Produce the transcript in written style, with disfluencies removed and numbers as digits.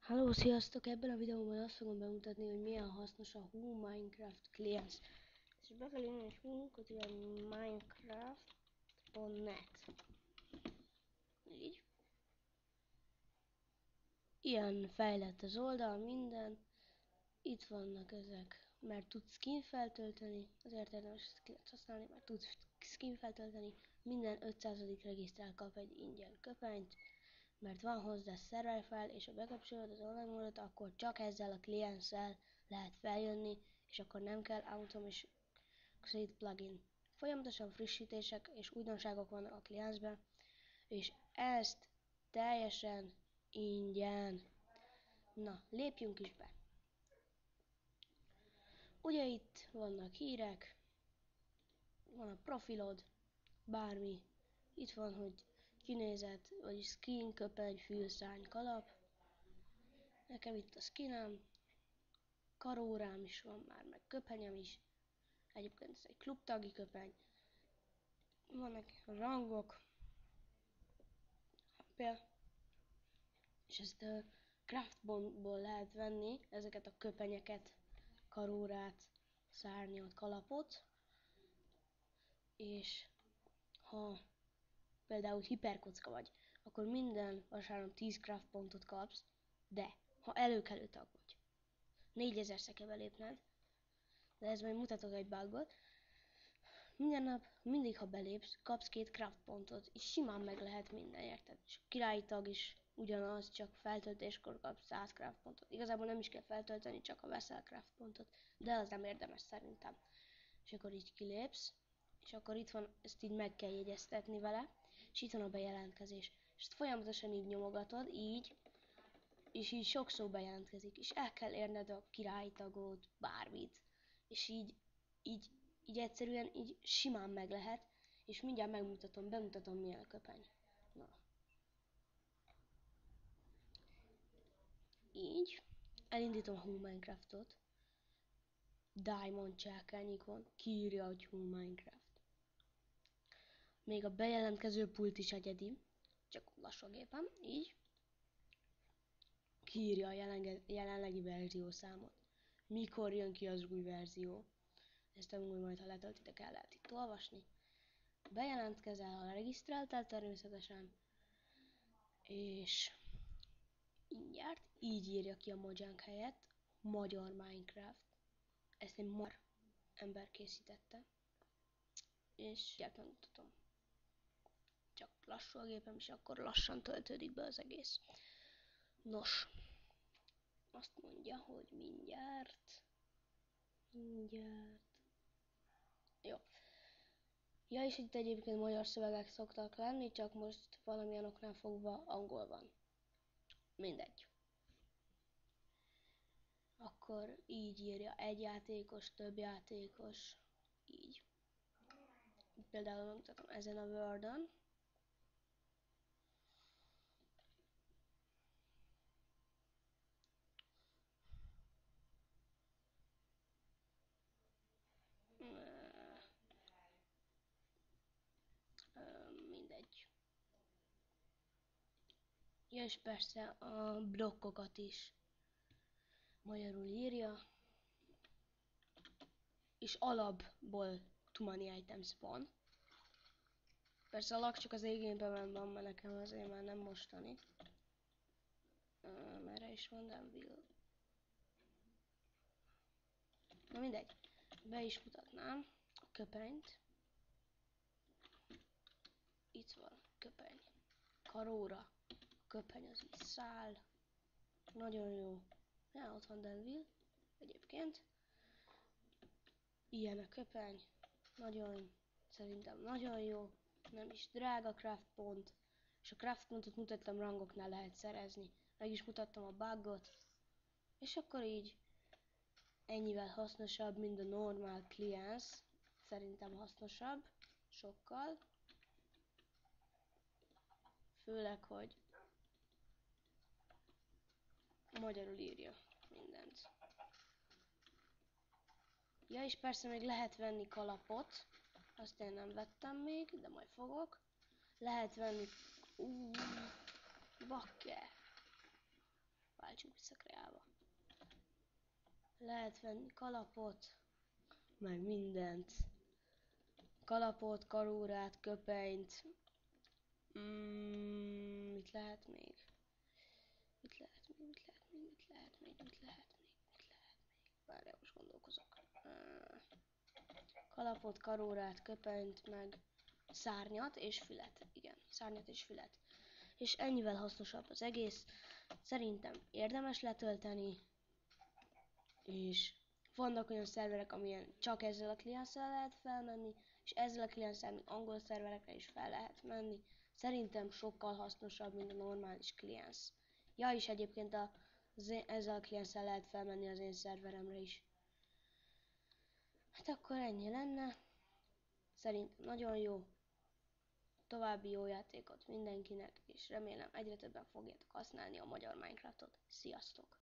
Hello, sziasztok! Ebben a videóban azt fogom bemutatni, hogy milyen hasznos a Who Minecraft kliens. És be kell írni, hogy who-minecraft.net. Így. Ilyen fejlett az oldal, minden. Itt vannak ezek, mert tudsz skin feltölteni, azért érdemes skint használni, mert tudsz skin feltölteni. Minden 500. regisztrál kap egy ingyen köpenyt, mert van hozzá szerverfájl, és ha bekapcsolod az online módot, akkor csak ezzel a klienssel lehet feljönni, és akkor nem kell Automate Create plugin. Folyamatosan frissítések és újdonságok vannak a kliensben, és ezt teljesen ingyen. Na, lépjünk is be. Ugye itt vannak hírek, van a profilod, bármi. Itt van, hogy kinézet, vagy skin, köpeny, fülszárny, kalap. Nekem itt a skinem, karórám is van már, meg köpenyem is. Egyébként ez egy klubtagi köpeny. Vannak rangok. Például, és ezt a craftból lehet venni, ezeket a köpenyeket, karórát, szárnyat, kalapot. És ha például hiperkocka vagy, akkor minden vasárnap 10 craft pontot kapsz, de ha előkelő tag vagy, 4000-szer kell belépned, de ez majd mutatok egy bugot. Minden nap, mindig ha belépsz, kapsz 2 craft pontot, és simán meg lehet minden, érted? És a királyi tag is ugyanaz, csak feltöltéskor kapsz 100 craft pontot. Igazából nem is kell feltölteni, csak a veszel craft pontot, de az nem érdemes szerintem. És akkor így kilépsz, és akkor itt van, ezt így meg kell jegyeztetni vele, és itt van a bejelentkezés. És ezt folyamatosan így nyomogatod, így, és így sokszor bejelentkezik, és el kell érned a királyi tagot, bármit, és így egyszerűen így simán meg lehet, és mindjárt bemutatom milyen a köpeny. Na. Így, elindítom a Who Minecraftot, Diamond csákányikon, kiírja, hogy Who Minecraft. Még a bejelentkező pult is egyedi, csak lassú gépem, így. Kiírja a jelenlegi verziószámot. Mikor jön ki az új verzió. Ezt amúgy majd, ha letöltitek, el lehet itt olvasni. Bejelentkezel, ha regisztráltál természetesen. És mindjárt így írja ki a Mojang helyett. Magyar Minecraft. Ezt egy magyar ember készítette. És mindjárt megmutatom. Csak lassú a gépem, és akkor lassan töltődik be az egész. Nos, azt mondja, hogy mindjárt. Jó. Ja, és itt egyébként magyar szövegek szoktak lenni, csak most valamilyen oknál fogva angol van. Mindegy. Akkor így írja, egy játékos, több játékos, így. Például megmutatom ezen a Word-on. Mindegy. Ja, és persze a blokkokat is magyarul írja. És alapból too many items van. Persze a lag csak az égényben van, mert nekem azért már nem mostani. Merre is van Danville? Na mindegy. Be is mutatnám a köpenyt. Itt van köpeny. Karóra. A köpeny az így száll. Nagyon jó. Ja, ott van Danville. Egyébként. Ilyen a köpeny. Szerintem nagyon jó. Nem is drága craft pont. És a craft pontot mutattam, rangoknál lehet szerezni. Meg is mutattam a bugot. És akkor így ennyivel hasznosabb, mint a normál kliens. Szerintem hasznosabb. Sokkal. Főleg, hogy magyarul írja mindent. Ja, és persze még lehet venni kalapot. Azt én nem vettem még, de majd fogok. Lehet venni... bakker. váltsuk visszakreálva. Lehet venni kalapot, meg mindent. Kalapot, karórát, köpenyt. Mit lehet még? Mit lehet még? Mit lehet még? Mit lehet még? Mit lehet még? Mit lehet még? Várjál, most gondolkozok. Kalapot, karórát, köpenyt, meg szárnyat és fület. Igen, szárnyat és fület. És ennyivel hasznosabb az egész. Szerintem érdemes letölteni. És vannak olyan szerverek, amilyen csak ezzel a kliensszel lehet felmenni, és ezzel a kliensszel még angol szerverekre is fel lehet menni. Szerintem sokkal hasznosabb, mint a normális kliens. Ja, és egyébként ezzel a kliensszel lehet felmenni az én szerveremre is. Hát akkor ennyi lenne. Szerintem nagyon jó. További jó játékot mindenkinek, és remélem egyre többen fogjátok használni a magyar Minecraftot. Sziasztok!